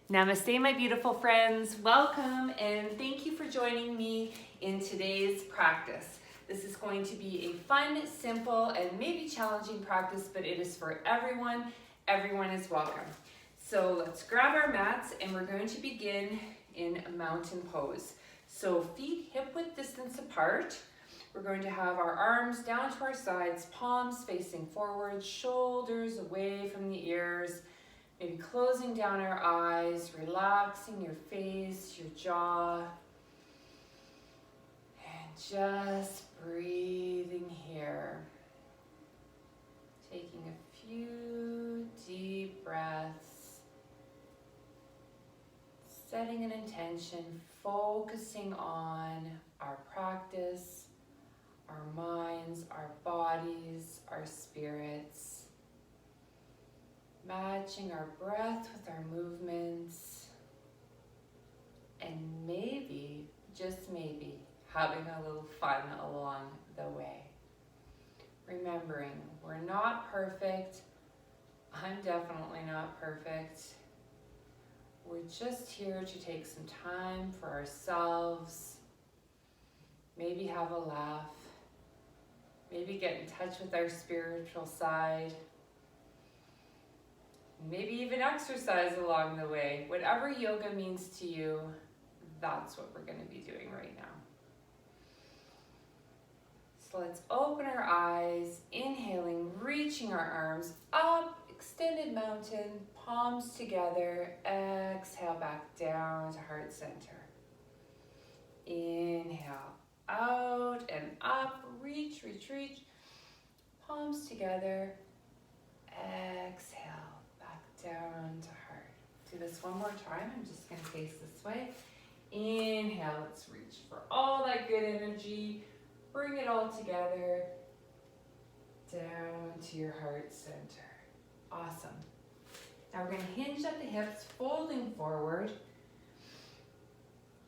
Namaste, my beautiful friends. Welcome and thank you for joining me in today's practice. This is going to be a fun, simple, and maybe challenging practice, but it is for everyone. Everyone is welcome. So let's grab our mats and we're going to begin in a mountain pose. So feet hip-width distance apart. We're going to have our arms down to our sides, palms facing forward, shoulders away from the ears. Maybe closing down our eyes, relaxing your face, your jaw, and just breathing here. Taking a few deep breaths, setting an intention, focusing on our practice, our minds, our bodies, our spirits. Matching our breath with our movements, and maybe, just maybe, having a little fun along the way. Remembering, we're not perfect. I'm definitely not perfect. We're just here to take some time for ourselves, maybe have a laugh, maybe get in touch with our spiritual side, maybe even exercise along the way. Whatever yoga means to you, that's what we're going to be doing right now. So let's open our eyes, inhaling, reaching our arms up, extended mountain, palms together. Exhale back down to heart center. Inhale, out and up, reach, reach, reach. Palms together. Exhale. Down to heart. Do this one more time. I'm just going to face this way. Inhale, let's reach for all that good energy. Bring it all together. Down to your heart center. Awesome. Now we're going to hinge at the hips, folding forward.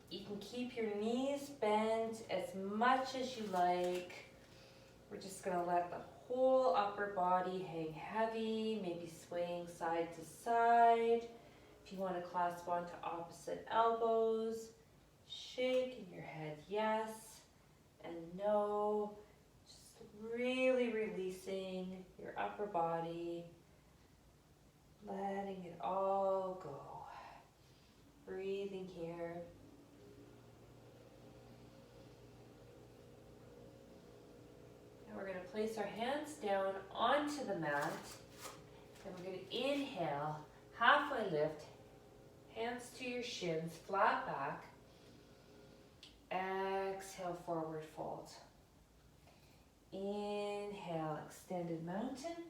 You can keep your knees bent as much as you like. We're just going to let the whole upper body hang heavy, maybe swaying side to side. If you want to clasp onto opposite elbows, shaking your head yes and no. Just really releasing your upper body, letting it all go. Breathing here. We're going to place our hands down onto the mat, and we're going to inhale, halfway lift, hands to your shins, flat back. Exhale, forward fold. Inhale, extended mountain.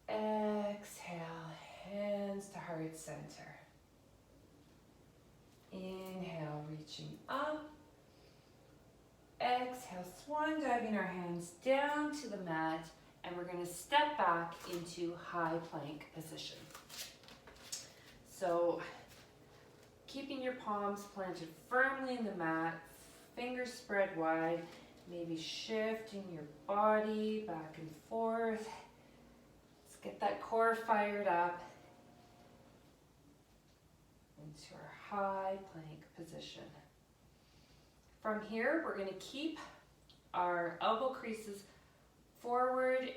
Exhale, hands to heart center. Inhale, reaching up. Exhale, swan diving our hands down to the mat, and we're going to step back into high plank position. So, keeping your palms planted firmly in the mat, fingers spread wide, maybe shifting your body back and forth. Let's get that core fired up into our high plank position. From here, we're going to keep our elbow creases forward,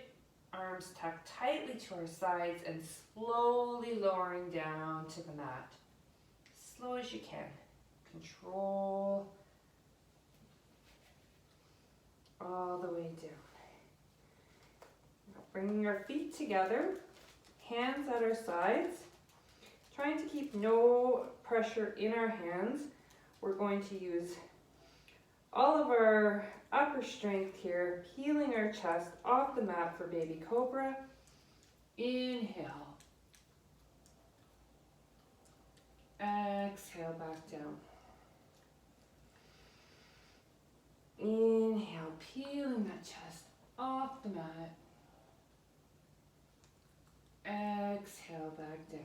arms tucked tightly to our sides, and slowly lowering down to the mat. Slow as you can. Control all the way down. Now bringing our feet together, hands at our sides, trying to keep no pressure in our hands. We're going to use all of our upper strength here, peeling our chest off the mat for baby cobra. Inhale. Exhale, back down. Inhale, peeling that chest off the mat. Exhale, back down.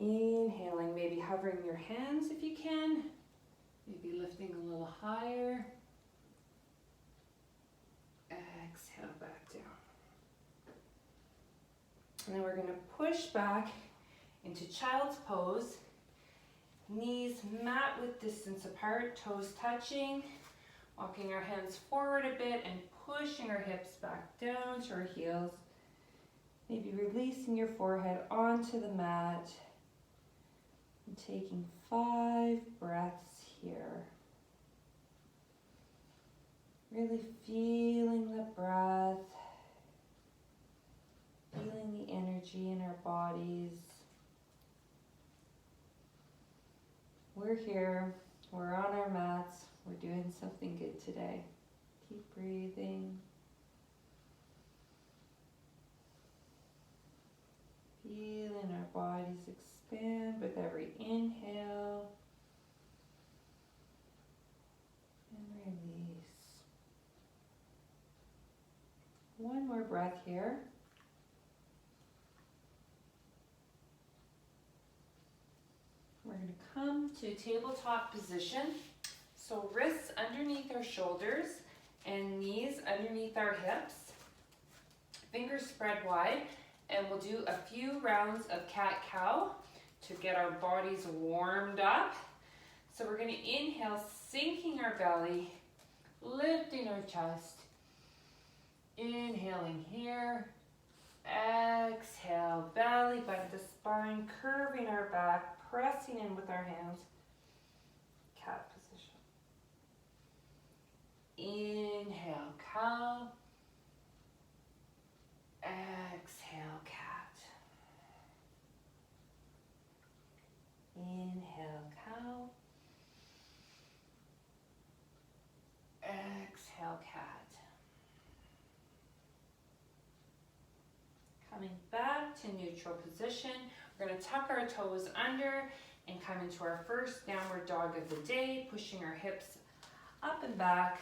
Inhaling, maybe hovering your hands if you can. Maybe lifting a little higher. Exhale, back down. And then we're going to push back into child's pose. Knees mat width distance apart, toes touching. Walking our hands forward a bit and pushing our hips back down to our heels. Maybe releasing your forehead onto the mat. And taking 5 breaths here. Really feeling the breath. Feeling the energy in our bodies. We're here. We're on our mats. We're doing something good today. Keep breathing. Feeling our bodies expand with every inhale and release. One more breath here. We're going to come to tabletop position. So wrists underneath our shoulders and knees underneath our hips. Fingers spread wide, and we'll do a few rounds of cat-cow to get our bodies warmed up. So we're going to inhale, sinking our belly, lifting our chest. Inhaling here. Exhale, belly button to spine, curving our back, pressing in with our hands. Cat position. Inhale, cow. Exhale, cat. Inhale, cow. Exhale, cat. Coming back to neutral position. We're going to tuck our toes under and come into our first downward dog of the day, pushing our hips up and back.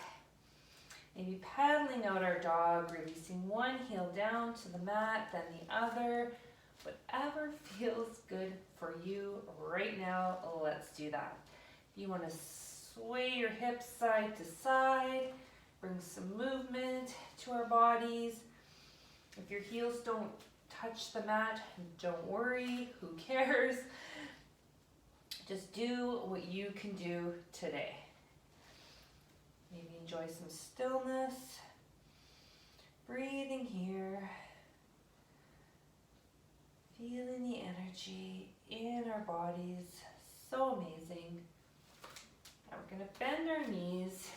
Maybe paddling out our dog, releasing one heel down to the mat, then the other. Whatever feels good for you right now, let's do that. If you want to sway your hips side to side, bring some movement to our bodies. If your heels don't touch the mat, don't worry, who cares? Just do what you can do today. Maybe enjoy some stillness, breathing here, feeling the energy in our bodies, so amazing. Now we're going to bend our knees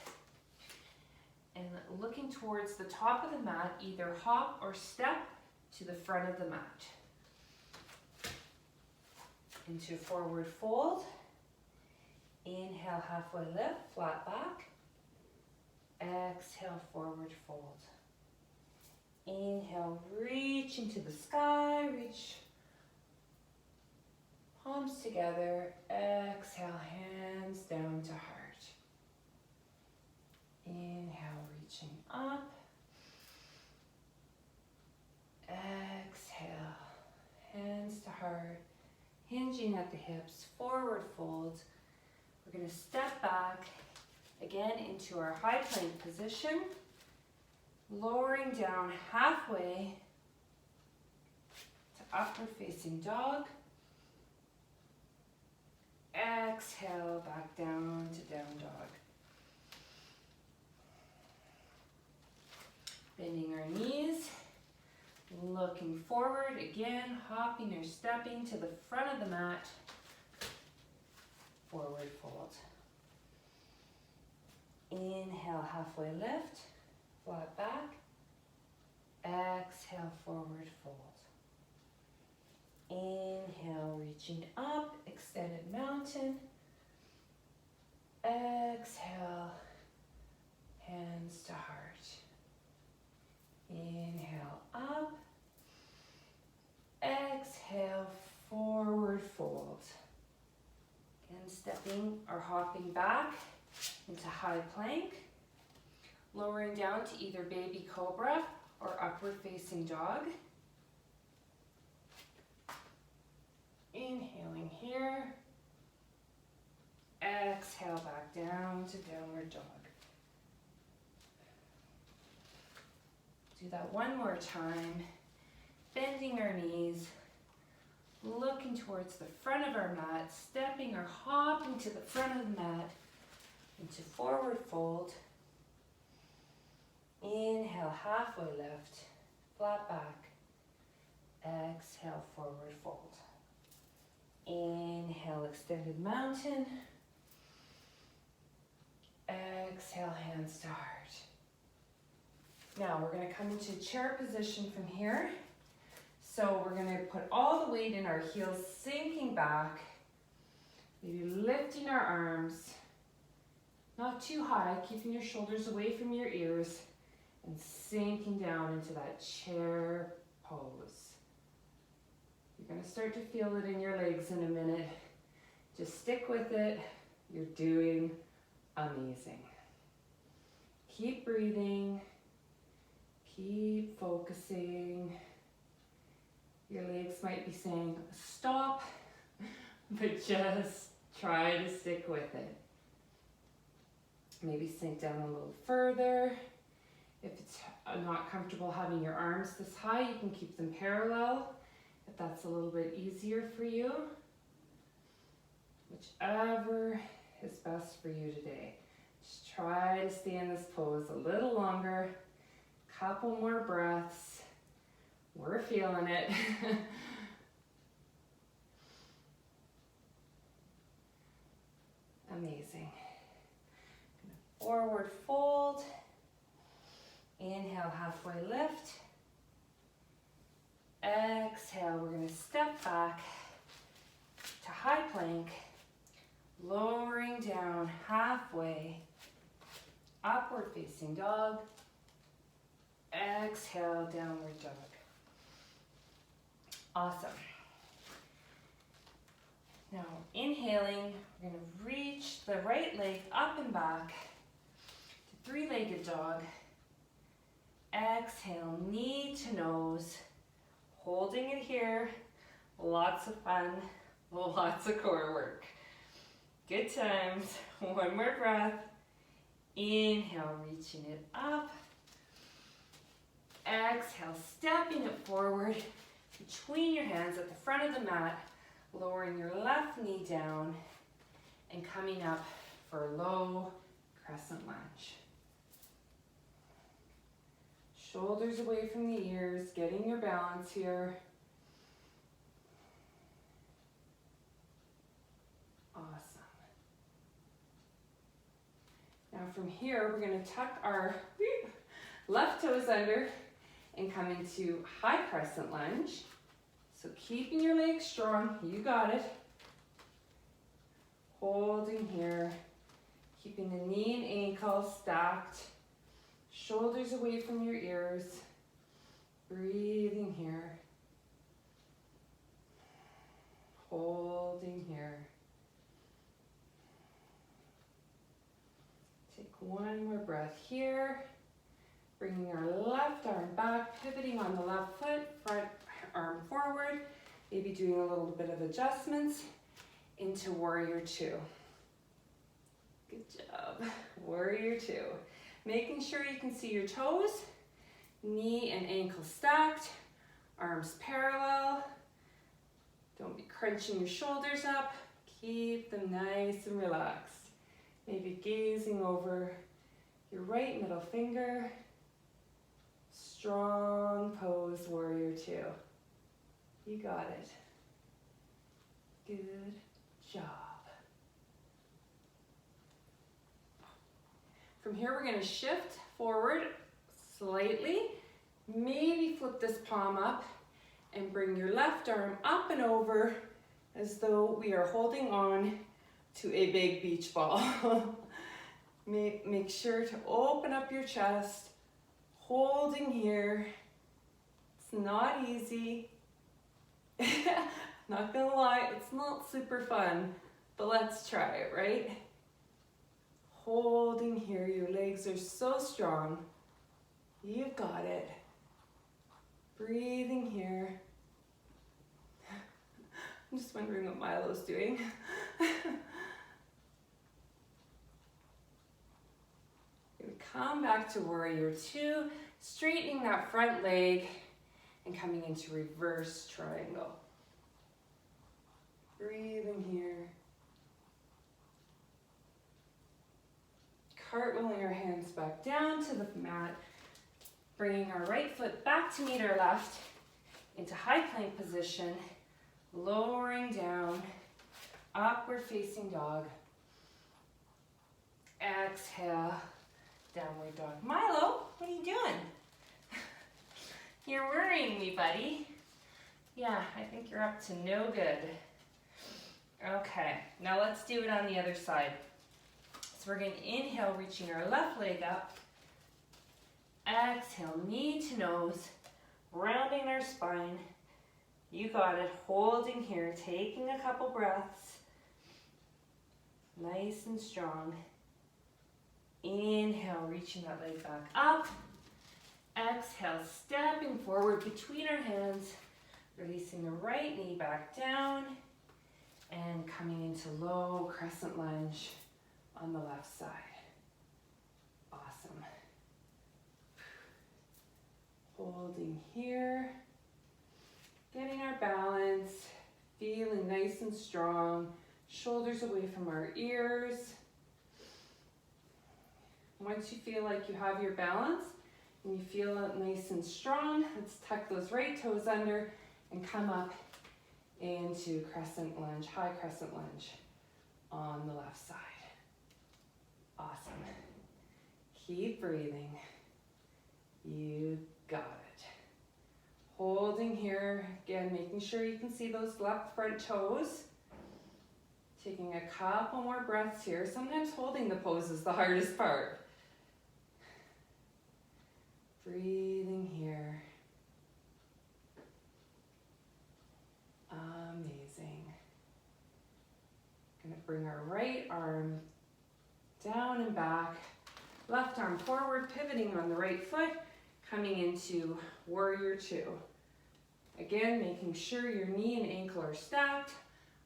and looking towards the top of the mat, either hop or step to the front of the mat. Into forward fold. Inhale, halfway lift, flat back. Exhale, forward fold. Inhale, reach into the sky, reach palms together. Exhale, hands down to heart. Inhale, reaching up. Exhale, hands to heart, hinging at the hips, forward fold. We're going to step back again into our high plank position, lowering down halfway to upward facing dog. Exhale, back down to down dog. Bending our knees, looking forward, again, hopping or stepping to the front of the mat, forward fold. Inhale, halfway lift, flat back. Exhale, forward fold. Inhale, reaching up, extended mountain. Exhale, hands to heart. Inhale, up. Exhale, forward fold. Again, stepping or hopping back into high plank. Lowering down to either baby cobra or upward facing dog. Inhaling here. Exhale, back down to downward dog. Do that one more time. bending our knees, looking towards the front of our mat, stepping or hopping to the front of the mat into forward fold. Inhale, halfway lift, flat back. Exhale, forward fold. Inhale, extended mountain. Exhale, hands to heart. Now we're going to come into chair position from here. So we're going to put all the weight in our heels, sinking back, maybe lifting our arms, not too high, keeping your shoulders away from your ears, and sinking down into that chair pose. You're going to start to feel it in your legs in a minute. Just stick with it. You're doing amazing. Keep breathing. Keep focusing. Your legs might be saying, stop, but just try to stick with it. Maybe sink down a little further. If it's not comfortable having your arms this high, you can keep them parallel, if that's a little bit easier for you. Whichever is best for you today. Just try to stay in this pose a little longer, couple more breaths. We're feeling it. Amazing. Forward fold. Inhale, halfway lift. Exhale, we're going to step back to high plank, lowering down halfway, upward facing dog. Exhale, downward dog. Awesome. Now, inhaling, we're going to reach the right leg up and back to three-legged dog. Exhale, knee to nose, holding it here. Lots of fun, lots of core work. Good times. One more breath. Inhale, reaching it up. Exhale, stepping it forward between your hands at the front of the mat, lowering your left knee down and coming up for a low crescent lunge. Shoulders away from the ears, getting your balance here. Awesome. Now from here, we're going to tuck our left toes under and come into high crescent lunge. So keeping your legs strong, you got it. Holding here, keeping the knee and ankle stacked, shoulders away from your ears, breathing here, holding here. Take one more breath here. Bringing our left arm back, pivoting on the left foot, front arm forward, maybe doing a little bit of adjustments into warrior two. Good job. Warrior two. Making sure you can see your toes, knee and ankle stacked, arms parallel. Don't be crunching your shoulders up. Keep them nice and relaxed. Maybe gazing over your right middle finger. Strong pose, warrior two. You got it. Good job. From here, we're going to shift forward slightly. Maybe flip this palm up and bring your left arm up and over as though we are holding on to a big beach ball. Make sure to open up your chest. Holding here. It's not easy. Not gonna lie, it's not super fun, but let's try it, right? Holding here, your legs are so strong. You've got it. Breathing here. I'm just wondering what Milo's doing. Come back to warrior two, straightening that front leg and coming into reverse triangle. Breathing here. Cartwheeling our hands back down to the mat, bringing our right foot back to meet our left into high plank position, lowering down, upward facing dog. Exhale, downward dog. Milo, what are you doing? You're worrying me, buddy. Yeah, I think you're up to no good. Okay, now let's do it on the other side. So we're going to inhale, reaching our left leg up. Exhale, knee to nose, rounding our spine. You got it. Holding here, taking a couple breaths. Nice and strong. Inhale, reaching that leg back up. Exhale, stepping forward between our hands, releasing the right knee back down, and coming into low crescent lunge on the left side. Awesome. Holding here, getting our balance, feeling nice and strong, shoulders away from our ears. Once you feel like you have your balance and you feel it nice and strong, let's tuck those right toes under and come up into crescent lunge, high crescent lunge on the left side. Awesome. Keep breathing. You got it. Holding here, again, making sure you can see those left front toes. Taking a couple more breaths here. Sometimes holding the pose is the hardest part. Breathing here. Amazing. Gonna bring our right arm down and back, left arm forward, pivoting on the right foot, coming into warrior two. Again, making sure your knee and ankle are stacked,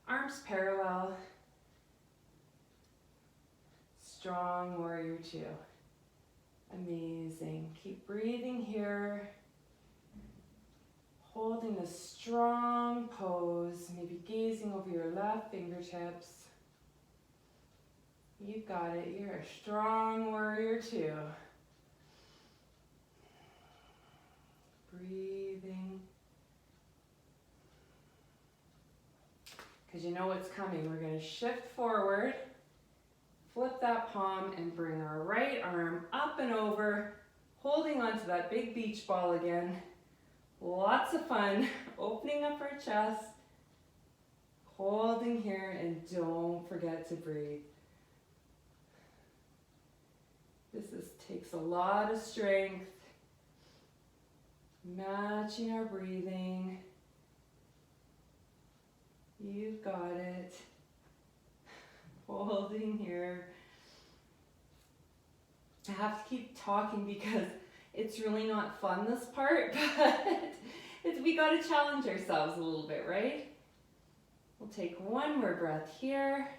arms parallel. Strong warrior two. Amazing. Keep breathing here. Holding a strong pose, maybe gazing over your left fingertips. You got it. You're a strong warrior two. Breathing. Because you know what's coming. We're going to shift forward. Flip that palm and bring our right arm up and over, holding onto that big beach ball again. Lots of fun, opening up our chest, holding here, and don't forget to breathe. Takes a lot of strength, matching our breathing. You got it. Holding here. I have to keep talking because it's really not fun, this part, but we got to challenge ourselves a little bit, right? We'll take one more breath here.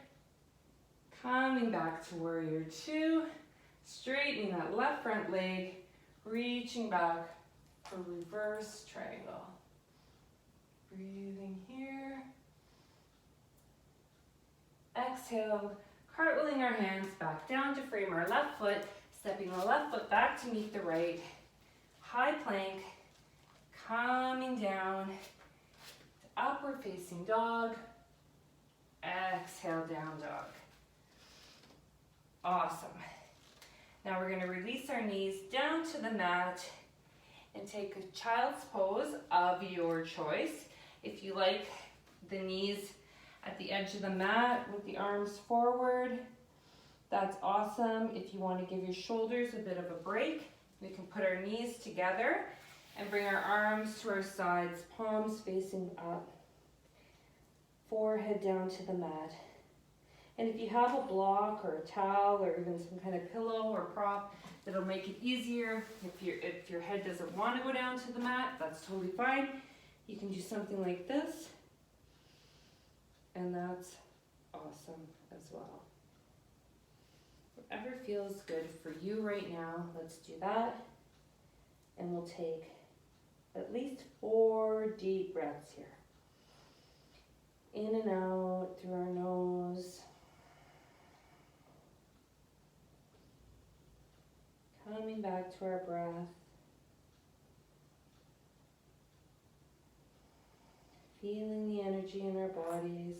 Coming back to warrior two. Straightening that left front leg. Reaching back for reverse triangle. Breathing here. Exhale, cartwheeling our hands back down to frame our left foot, stepping the left foot back to meet the right. High plank, coming down, upward facing dog. Exhale, down dog. Awesome. Now we're going to release our knees down to the mat and take a child's pose of your choice. If you like the knees at the edge of the mat with the arms forward, that's awesome. If you want to give your shoulders a bit of a break, we can put our knees together and bring our arms to our sides, palms facing up, forehead down to the mat. And if you have a block or a towel or even some kind of pillow or prop that'll make it easier, if your head doesn't want to go down to the mat, that's totally fine. You can do something like this. And that's awesome as well. Whatever feels good for you right now, let's do that. And we'll take at least 4 deep breaths here. In and out through our nose. Coming back to our breath. Feeling the energy in our bodies.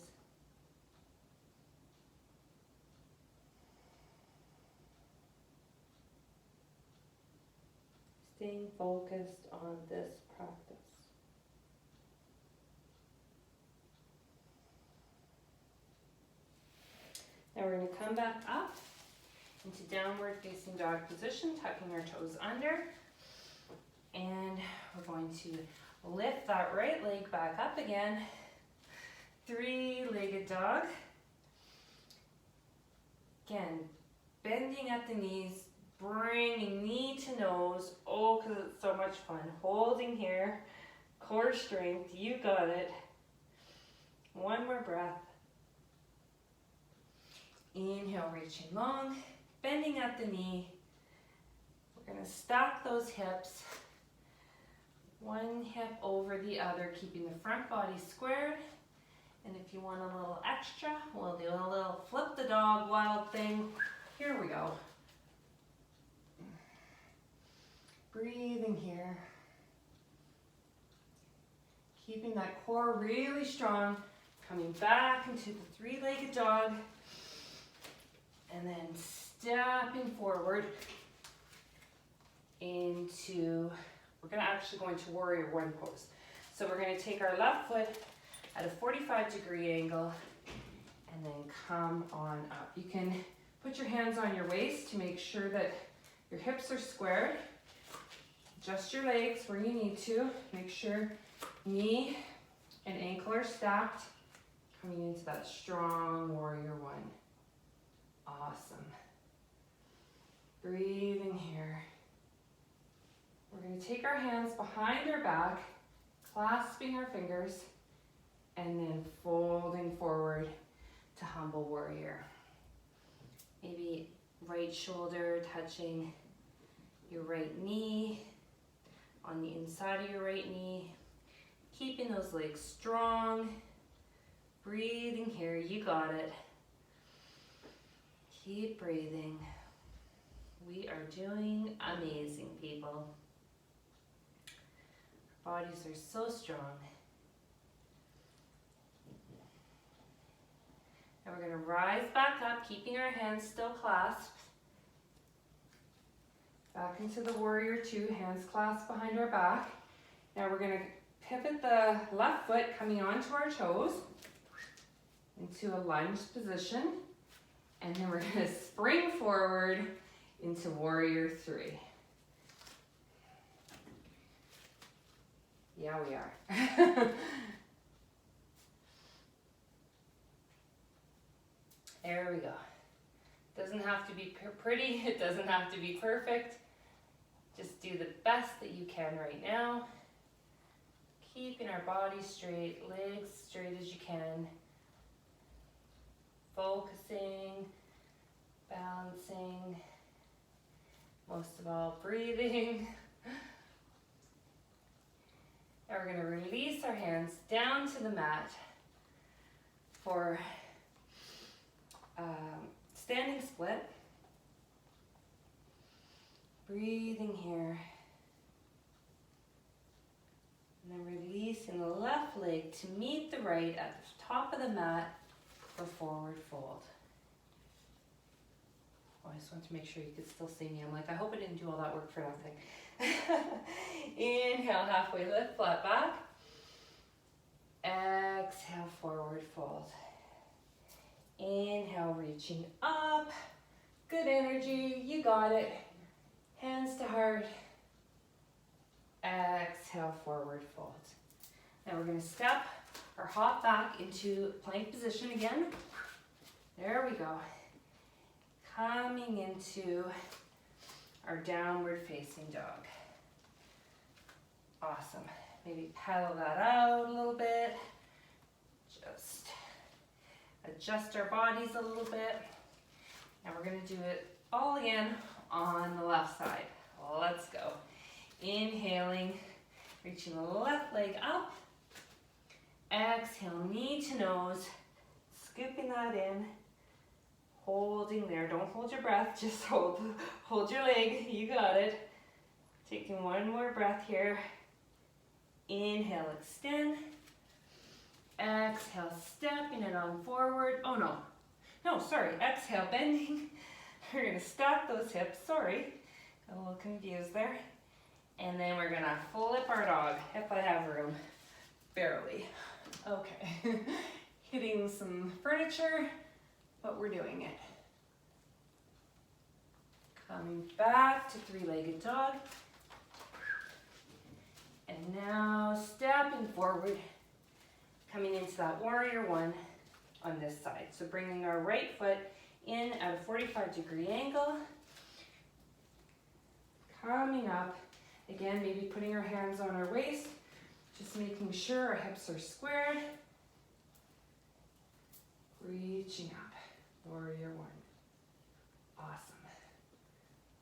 Staying focused on this practice. Now we're going to come back up into downward facing dog position, tucking our toes under. And we're going to lift that right leg back up again. 3-legged dog. Again, bending at the knees, bringing knee to nose. Oh, because it's so much fun. Holding here, core strength, you got it. One more breath. Inhale, reaching long, bending at the knee. We're going to stack those hips. One hip over the other, keeping the front body squared. And if you want a little extra, we'll do a little flip the dog wild thing. Here we go. Breathing here. Keeping that core really strong. Coming back into the 3-legged dog. And then stepping forward into, we're going to actually go into warrior one pose. So we're going to take our left foot at a 45-degree angle and then come on up. You can put your hands on your waist to make sure that your hips are squared. Adjust your legs where you need to. Make sure knee and ankle are stacked. Coming into that strong warrior one. Awesome. Breathing here. We're going to take our hands behind our back, clasping our fingers, and then folding forward to humble warrior. Maybe right shoulder touching your right knee, on the inside of your right knee. Keeping those legs strong. Breathing here, you got it. Keep breathing. We are doing amazing, people. Our bodies are so strong. Now we're going to rise back up, keeping our hands still clasped. Back into the warrior two, hands clasped behind our back. Now we're going to pivot the left foot coming onto our toes into a lunge position. And then we're going to spring forward into warrior three. Yeah, we are. There we go. Doesn't have to be pretty. It doesn't have to be perfect. Just do the best that you can right now. Keeping our body straight, legs straight as you can. Focusing, balancing, most of all breathing. Now we're going to release our hands down to the mat for standing split. Breathing here. And then releasing the left leg to meet the right at the top of the mat for forward fold. Oh, I just want to make sure you could still see me. I'm like, I hope I didn't do all that work for nothing. Inhale, halfway lift, flat back. Exhale, forward fold. Inhale, reaching up. Good energy, you got it. Hands to heart. Exhale, forward fold. Now we're going to step or hop back into plank position again. There we go. Coming into our downward facing dog. Awesome. Maybe pedal that out a little bit. Just adjust our bodies a little bit. Now we're going to do it all again on the left side. Let's go. Inhaling, Reaching the left leg up. Exhale, knee to nose. Scooping that in. Holding there. Don't hold your breath. Just hold your leg. You got it. Taking one more breath here. Inhale, extend. Exhale, stepping it on forward. Oh no. No, sorry. Exhale, bending. We're going to stack those hips. Sorry. Got a little confused there. And then we're going to flip our dog if I have room. Barely. Okay. Hitting some furniture, but we're doing it. Coming back to three-legged dog. And now stepping forward, coming into that warrior one on this side. So bringing our right foot in at a 45-degree angle. Coming up, again, maybe putting our hands on our waist, just making sure our hips are squared. Reaching up, warrior one. Awesome.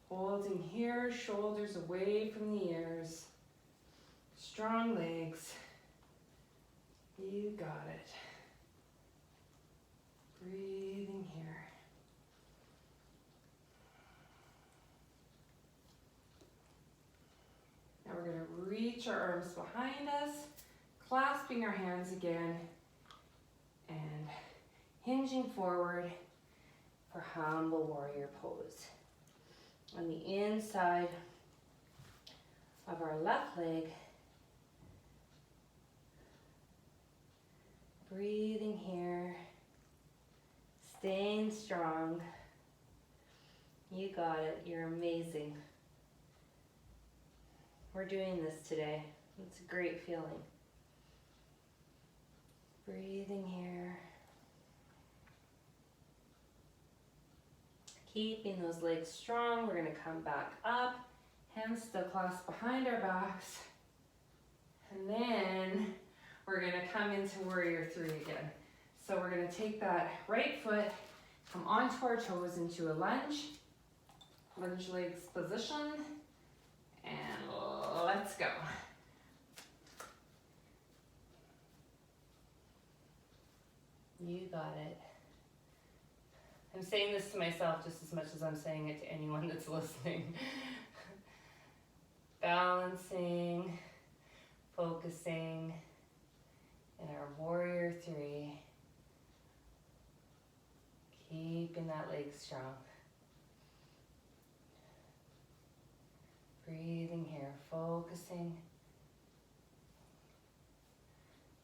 Holding here, shoulders away from the ears. Strong legs. You got it. Breathing here. Now we're going to reach our arms behind us, clasping our hands again, and hinging forward for humble warrior pose. On the inside of our left leg, breathing here, staying strong. You got it. You're amazing. We're doing this today. It's a great feeling. Breathing here. Keeping those legs strong. We're going to come back up. Hands still clasped behind our backs. And then we're going to come into warrior three again. So we're going to take that right foot, come onto our toes into a lunge. Lunge legs position. And let's go. You got it. I'm saying this to myself just as much as I'm saying it to anyone that's listening. Balancing, focusing in our warrior three. Keeping that leg strong. Breathing here, focusing.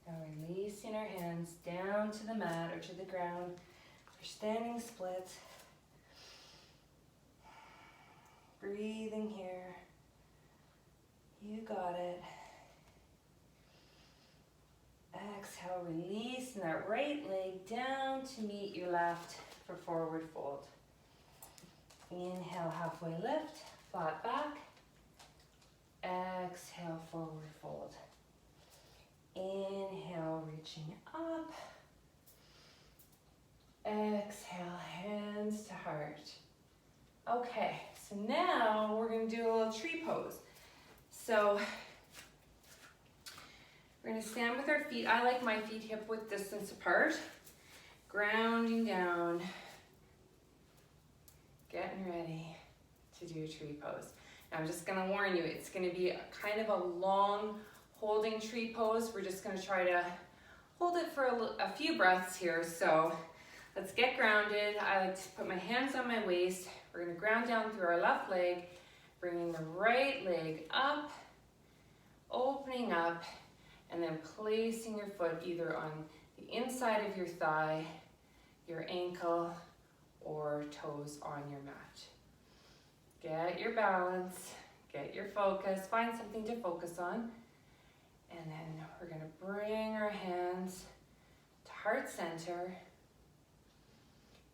Now releasing our hands down to the mat or to the ground for standing split. Breathing here. You got it. Exhale, releasing that right leg down to meet your left for forward fold. Inhale, halfway lift, flat back. Exhale, forward fold. Inhale, reaching up. Exhale, hands to heart. Okay, so now we're going to do a little tree pose. So we're going to stand with our feet. I like my feet hip width distance apart. Grounding down. Getting ready to do a tree pose. Now I'm just going to warn you, it's going to be kind of a long holding tree pose. We're just going to try to hold it for a few breaths here. So let's get grounded. I like to put my hands on my waist. We're going to ground down through our left leg, bringing the right leg up, opening up, and then placing your foot either on the inside of your thigh, your ankle, or toes on your mat. Get your balance, get your focus, find something to focus on. And then we're going to bring our hands to heart center.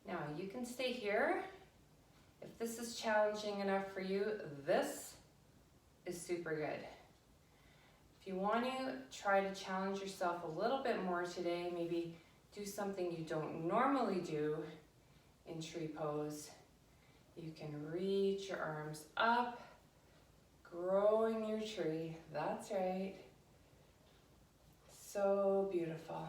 Now you can stay here. If this is challenging enough for you, this is super good. If you want to try to challenge yourself a little bit more today, maybe do something you don't normally do in tree pose. You can reach your arms up, growing your tree. That's right. So beautiful.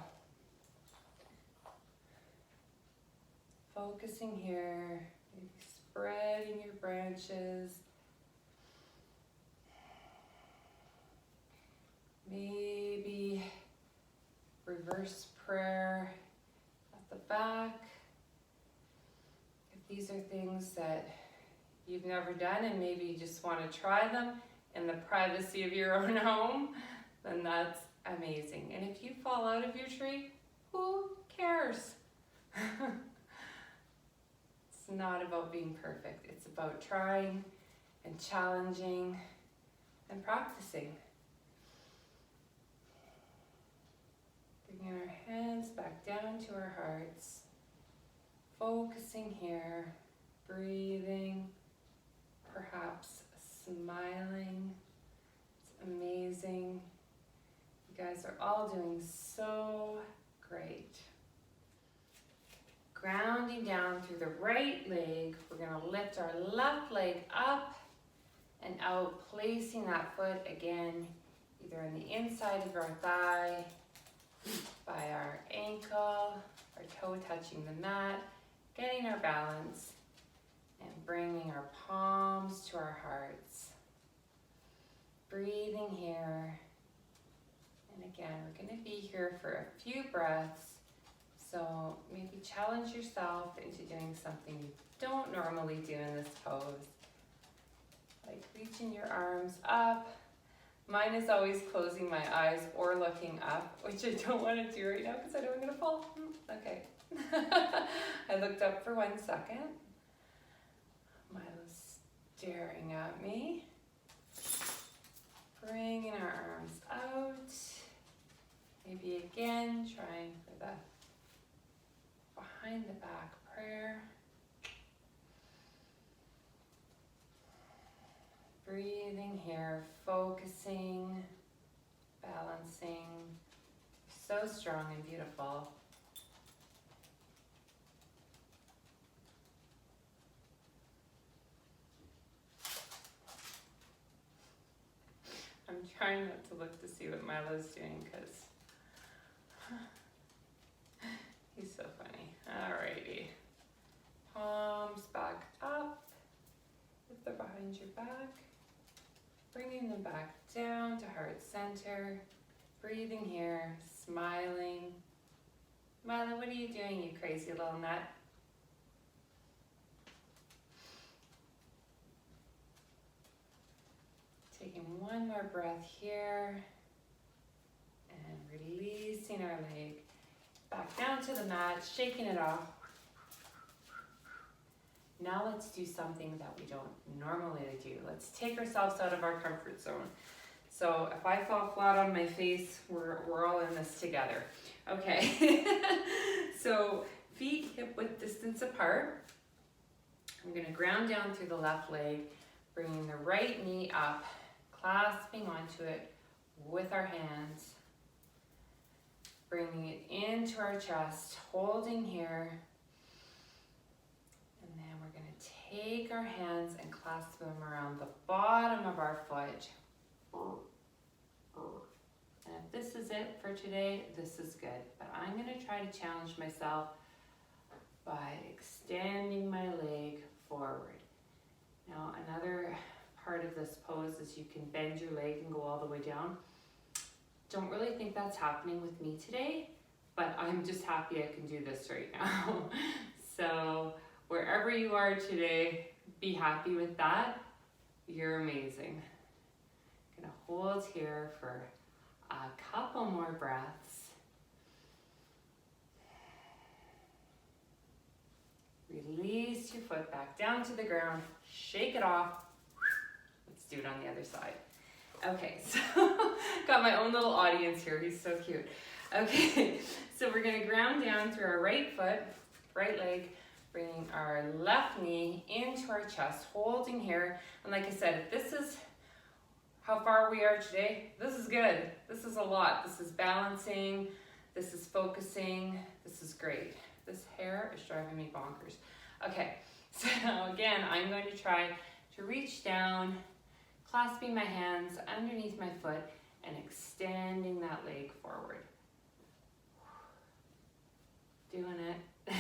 Focusing here, maybe spreading your branches. Maybe reverse prayer at the back. If these are things that you've never done and maybe you just want to try them in the privacy of your own home, then that's amazing. And if you fall out of your tree, who cares? It's not about being perfect. It's about trying and challenging and practicing. Bringing our hands back down to our hearts. Focusing here, breathing, perhaps smiling. It's amazing. You guys are all doing so great. Grounding down through the right leg, we're going to lift our left leg up and out, placing that foot again, either on the inside of our thigh, by our ankle, our toe touching the mat, getting our balance, and bringing our palms to our hearts. Breathing here. And again, we're going to be here for a few breaths. So maybe challenge yourself into doing something you don't normally do in this pose. Like reaching your arms up. Mine is always closing my eyes or looking up, which I don't want to do right now because I know I'm going to fall. Okay. I looked up for 1 second. Milo's staring at me. Bringing our arms out. Maybe again, trying for the behind the back prayer. Breathing here, focusing, balancing. So strong and beautiful. I'm trying not to look to see what Milo's doing because he's so funny. Alrighty. Palms back up. If they're behind your back. Bringing them back down to heart center. Breathing here, smiling. Milo, what are you doing, you crazy little nut? Taking one more breath here. And releasing our leg back down to the mat, shaking it off. Now let's do something that we don't normally do. Let's take ourselves out of our comfort zone. So if I fall flat on my face, we're all in this together. Okay, so feet hip width distance apart. I'm gonna ground down through the left leg, bringing the right knee up, clasping onto it with our hands, bringing it into our chest, holding here. And then we're going to take our hands and clasp them around the bottom of our foot. And if this is it for today, this is good. But I'm going to try to challenge myself by extending my leg forward. Now, another part of this pose is you can bend your leg and go all the way down. Don't really think that's happening with me today, but I'm just happy I can do this right now. So wherever you are today, be happy with that. You're amazing. I'm gonna hold here for a couple more breaths. Release your foot back down to the ground, shake it off. Let's do it on the other side. Okay, so got my own little audience here. He's so cute. Okay, so we're gonna ground down through our right foot, right leg, bringing our left knee into our chest, holding here. And like I said, if this is how far we are today, this is good. This is a lot. This is balancing, this is focusing, this is great. This hair is driving me bonkers. Okay, so again, I'm going to try to reach down clasping my hands underneath my foot and extending that leg forward. Doing it.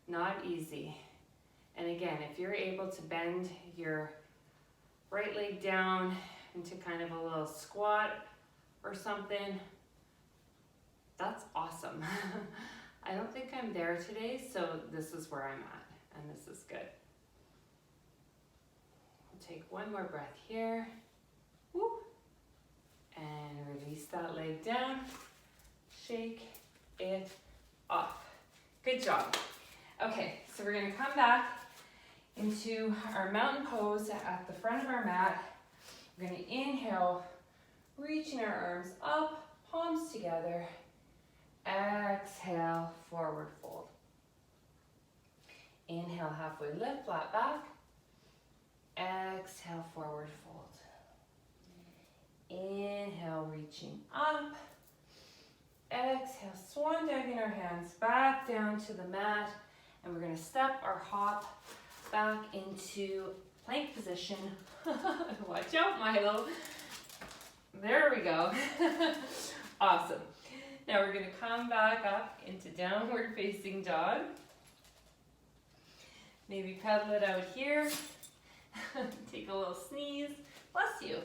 Not easy. And again, if you're able to bend your right leg down into kind of a little squat or something, that's awesome. I don't think I'm there today, so this is where I'm at, and this is good. We'll take one more breath here. Woo. And release that leg down. Shake it off. Good job. Okay, so we're gonna come back into our mountain pose at the front of our mat. We're gonna inhale, reaching our arms up, palms together. Exhale, forward fold. Inhale, halfway lift, flat back. Exhale, forward fold. Inhale, reaching up. Exhale, swan diving our hands back down to the mat. And we're gonna step or hop back into plank position. Watch out, Milo. There we go. Awesome. Now we're gonna come back up into downward facing dog. Maybe pedal it out here. Take a little sneeze. Bless you.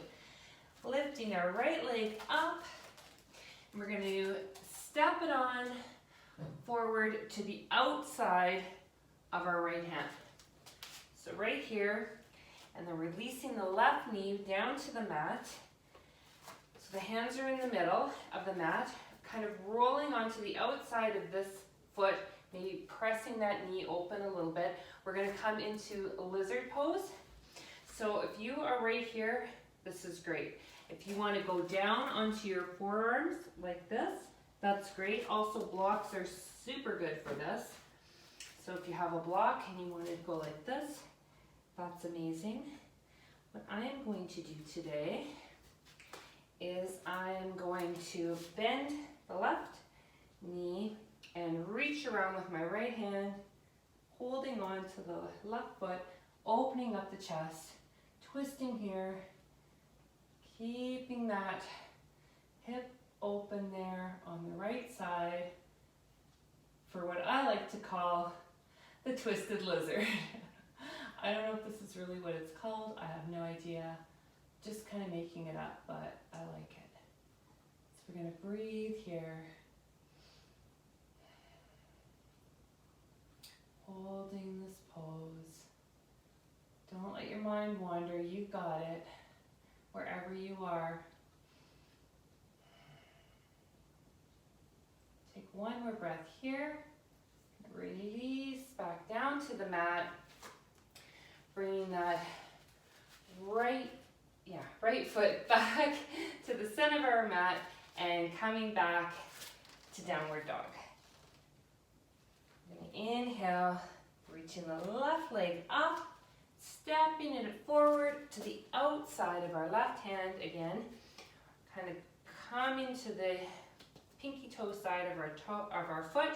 Lifting our right leg up. We're gonna step it on forward to the outside of our right hand. So right here, and then releasing the left knee down to the mat. So the hands are in the middle of the mat, kind of rolling onto the outside of this foot, maybe pressing that knee open a little bit. We're gonna come into a lizard pose. So if you are right here, this is great. If you wanna go down onto your forearms like this, that's great. Also, blocks are super good for this. So if you have a block and you want to go like this, that's amazing. What I am going to do today is I'm going to bend the left knee and reach around with my right hand, holding on to the left foot, opening up the chest, twisting here, keeping that hip open there on the right side for what I like to call the twisted lizard. I don't know if this is really what it's called. I have no idea. Just kind of making it up, but I like it. So we're gonna breathe here. Holding this pose. Don't let your mind wander. You got it. Wherever you are. Take one more breath here. Release back down to the mat. Bringing that right foot back to the center of our mat and coming back to downward dog. I'm gonna inhale, reaching the left leg up, stepping it forward to the outside of our left hand again. Kind of coming to the pinky toe side of our foot,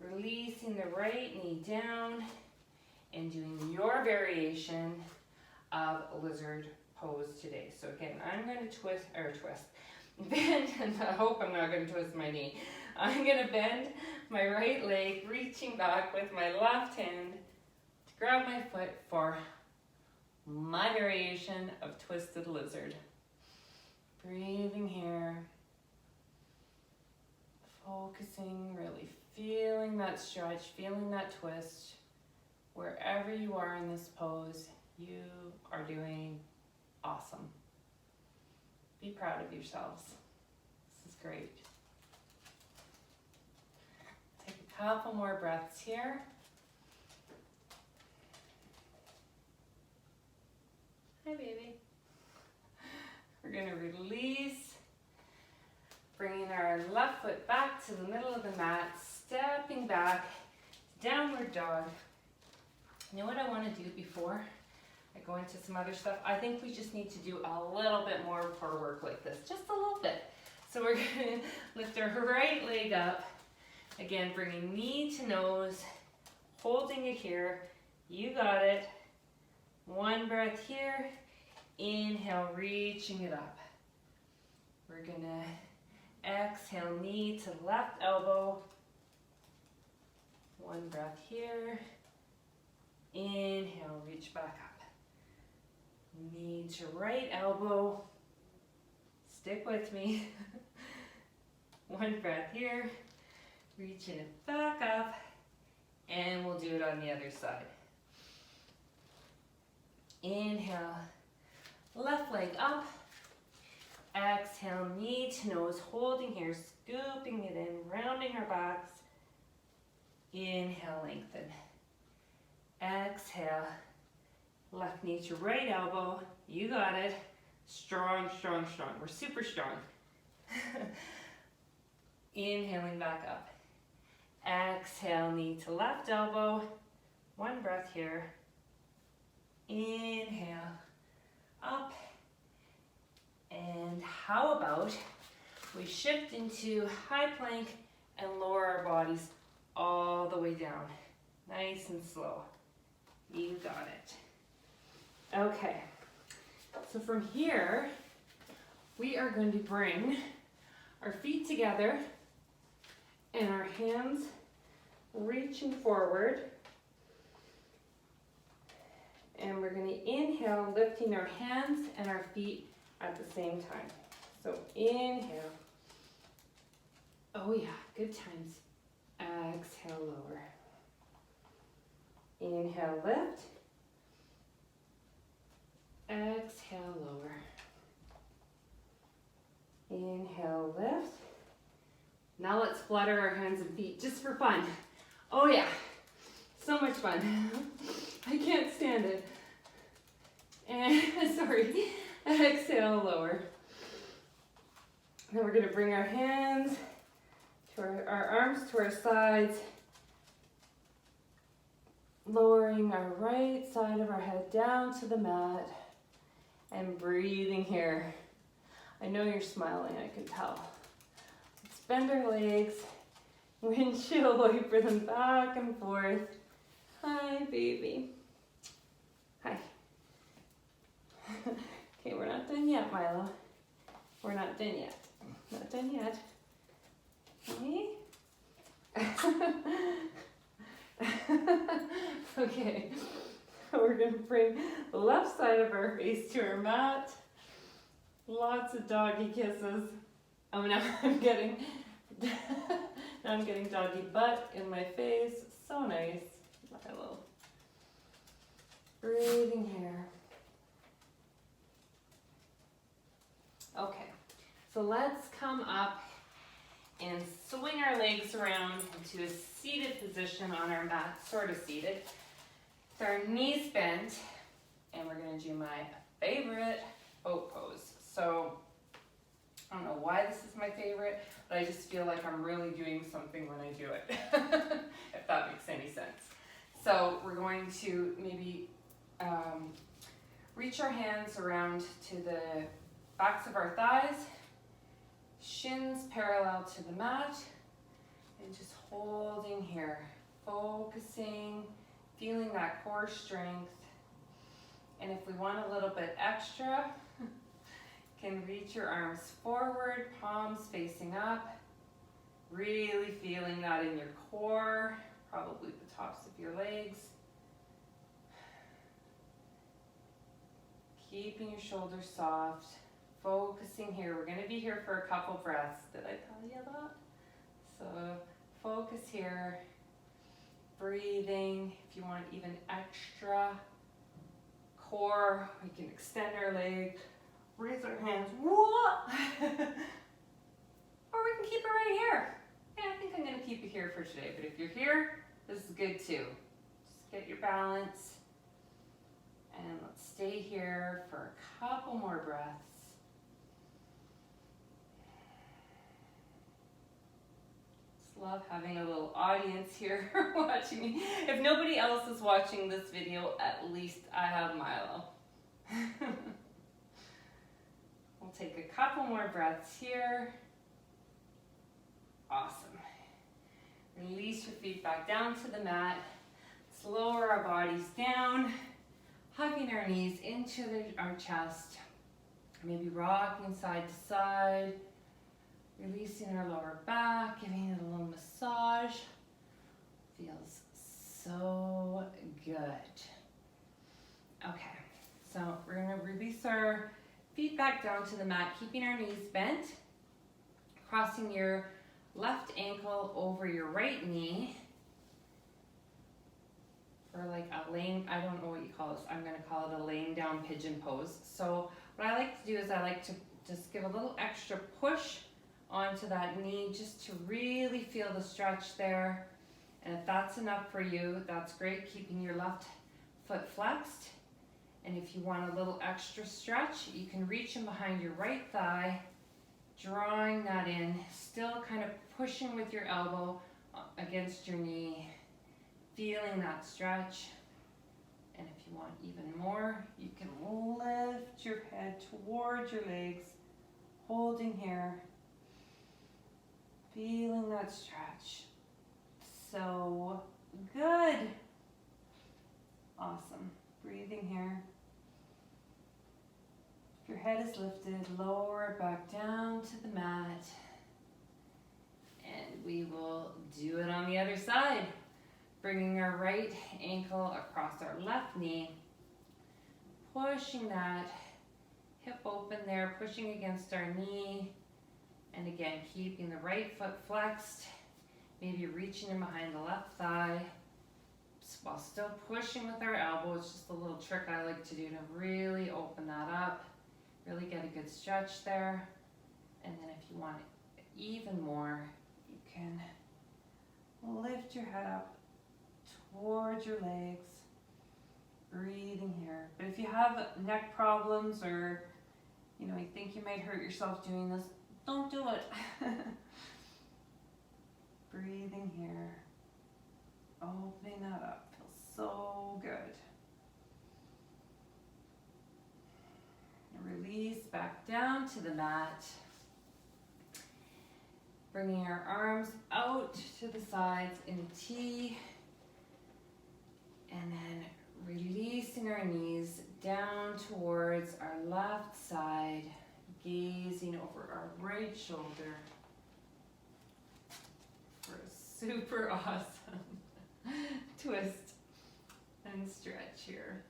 releasing the right knee down and doing your variation of lizard pose today. So again, I'm going to bend, and I hope I'm not going to twist my knee. I'm going to bend my right leg, reaching back with my left hand to grab my foot for my variation of twisted lizard. Breathing here. Focusing, really feeling that stretch, feeling that twist. Wherever you are in this pose, you are doing awesome. Be proud of yourselves. This is great. Take a couple more breaths here. Hi, baby. We're going to release. Bringing our left foot back to the middle of the mat, stepping back, downward dog. You know what I want to do before I go into some other stuff? I think we just need to do a little bit more core work like this, just a little bit. So we're going to lift our right leg up. Again, bringing knee to nose, holding it here. You got it. One breath here. Inhale, reaching it up. We're gonna exhale, knee to left elbow. One breath here. Inhale, reach back up. Knee to right elbow. Stick with me. One breath here. Reaching it back up. And we'll do it on the other side. Inhale, left leg up. Exhale, knee to nose, holding here, scooping it in, rounding our backs. Inhale, lengthen. Exhale, left knee to right elbow. You got it. Strong, strong, strong. We're super strong. Inhaling back up. Exhale, knee to left elbow. One breath here. Inhale, up. And how about we shift into high plank and lower our bodies all the way down. Nice and slow. You got it. Okay, so from here, we are going to bring our feet together and our hands reaching forward. And we're going to inhale, lifting our hands and our feet at the same time. So inhale. Oh yeah, good times. Exhale, lower. Inhale, lift. Exhale, lower. Inhale, lift. Now let's flutter our hands and feet just for fun. Oh yeah, so much fun. I can't stand it. And sorry. Exhale, lower. Then we're going to bring our hands to our arms to our sides, lowering our right side of our head down to the mat, and breathing here. I know you're smiling, I can tell. Let's bend our legs, windshield wiper them back and forth. Hi, baby. Hi. Okay, we're not done yet, Milo. We're not done yet. Not done yet. Okay. Okay. We're going to bring the left side of our face to our mat. Lots of doggy kisses. Oh, now I'm getting doggy butt in my face. So nice. Milo. Breathing here. Okay, so let's come up and swing our legs around into a seated position on our mat, sort of seated, with our knees bent, and we're going to do my favorite boat pose. So, I don't know why this is my favorite, but I just feel like I'm really doing something when I do it, if that makes any sense. So, we're going to maybe reach our hands around to the backs of our thighs, shins parallel to the mat, and just holding here, focusing, feeling that core strength. And if we want a little bit extra, can reach your arms forward, palms facing up, really feeling that in your core, probably the tops of your legs. Keeping your shoulders soft. Focusing here. We're going to be here for a couple breaths. Did I tell you that? So focus here. Breathing. If you want even extra core, we can extend our legs, raise our hands. Whoa! Or we can keep it right here. Yeah, I think I'm going to keep it here for today. But if you're here, this is good too. Just get your balance. And let's stay here for a couple more breaths. Love having a little audience here watching me. If nobody else is watching this video, at least I have Milo. We'll take a couple more breaths here. Awesome. Release your feet back down to the mat. Let's lower our bodies down. hugging our knees into our chest, maybe rocking side to side, releasing our lower back, giving it a little massage. Feels so good. Okay, so we're gonna release our feet back down to the mat, keeping our knees bent, crossing your left ankle over your right knee for like a laying, I don't know what you call this, I'm gonna call it a laying down pigeon pose. So what I like to do is I like to just give a little extra push onto that knee just to really feel the stretch there. And if that's enough for you, that's great, keeping your left foot flexed. And if you want a little extra stretch, you can reach in behind your right thigh, drawing that in, still kind of pushing with your elbow against your knee, feeling that stretch. And if you want even more, you can lift your head towards your legs, holding here, feeling that stretch. So good. Awesome. Breathing here. If your head is lifted, lower it back down to the mat. And we will do it on the other side. Bringing our right ankle across our left knee. Pushing that hip open there, pushing against our knee. And again, keeping the right foot flexed. Maybe reaching in behind the left thigh while still pushing with our elbow. It's just a little trick I like to do to really open that up, really get a good stretch there. And then if you want it even more, you can lift your head up towards your legs, breathing here. But if you have neck problems or you think you might hurt yourself doing this, don't do it. Breathing here, opening that up, feels so good. Release back down to the mat. Bringing our arms out to the sides in a T. And then releasing our knees down towards our left side, gazing over our right shoulder. For a super awesome twist and stretch here.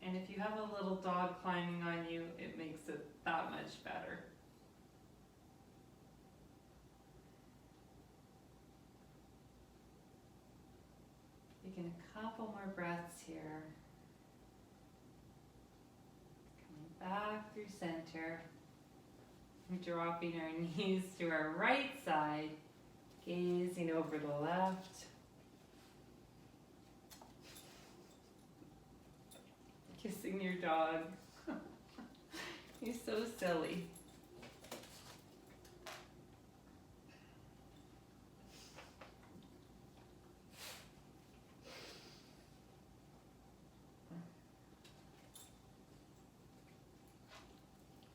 And if you have a little dog climbing on you, it makes it that much better. Taking a couple more breaths here. Coming back through center. Dropping our knees to our right side, gazing over the left. Kissing your dog. He's so silly.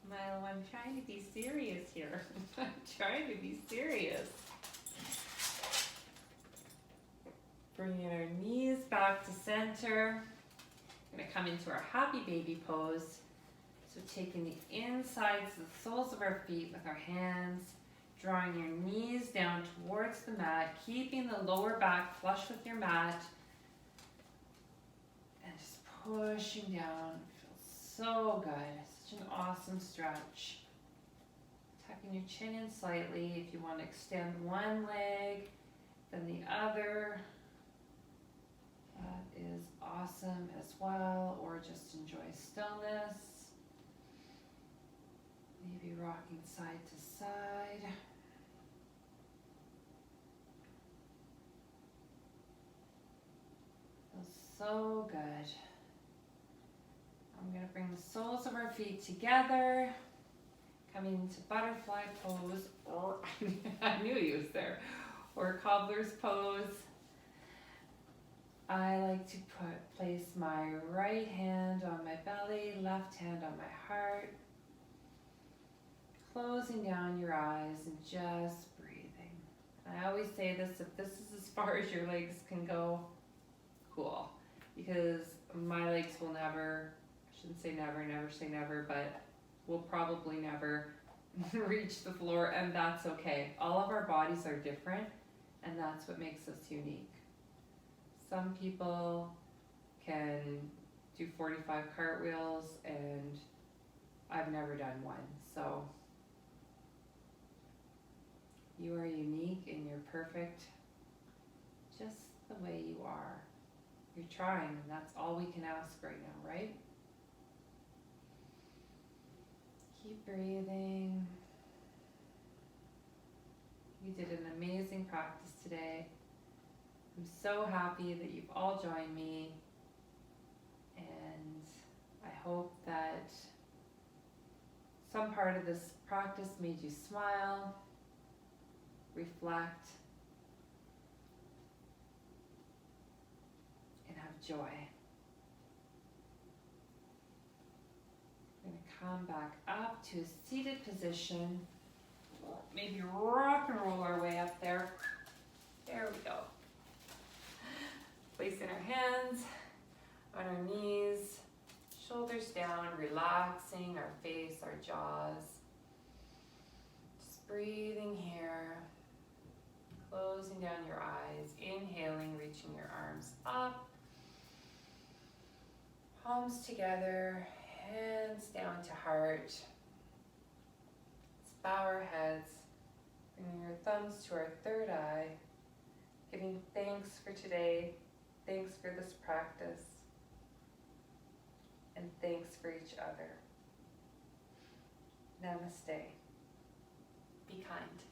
Milo, I'm trying to be serious here. I'm trying to be serious. Bringing our knees back to center. We're going to come into our happy baby pose. So taking the insides, the soles of our feet with our hands, drawing your knees down towards the mat, keeping the lower back flush with your mat, and just pushing down. Feels so good. Such an awesome stretch. Tucking your chin in slightly if you want to extend one leg, then the other. That is awesome as well, or just enjoy stillness. Maybe rocking side to side. Feels so good. I'm going to bring the soles of our feet together, coming into butterfly pose, or I knew he was there, or cobbler's pose. I like to place my right hand on my belly, left hand on my heart, closing down your eyes and just breathing. I always say this, if this is as far as your legs can go cool, because my legs will never, I shouldn't say never, never say never, but will probably never reach the floor, and that's okay. All of our bodies are different, and that's what makes us unique. Some people can do 45 cartwheels, and I've never done one. So you are unique and you're perfect just the way you are. You're trying, and that's all we can ask right now, right? Keep breathing. You did an amazing practice today. I'm so happy that you've all joined me, and I hope that some part of this practice made you smile, reflect, and have joy. We're going to come back up to a seated position. Maybe rock and roll our way up there. There we go. Placing our hands on our knees, shoulders down, relaxing our face, our jaws. Just breathing here, closing down your eyes, inhaling, reaching your arms up, palms together, hands down to heart. Let's bow our heads, bringing your thumbs to our third eye, giving thanks for today, thanks for this practice, and thanks for each other. Namaste. Be kind.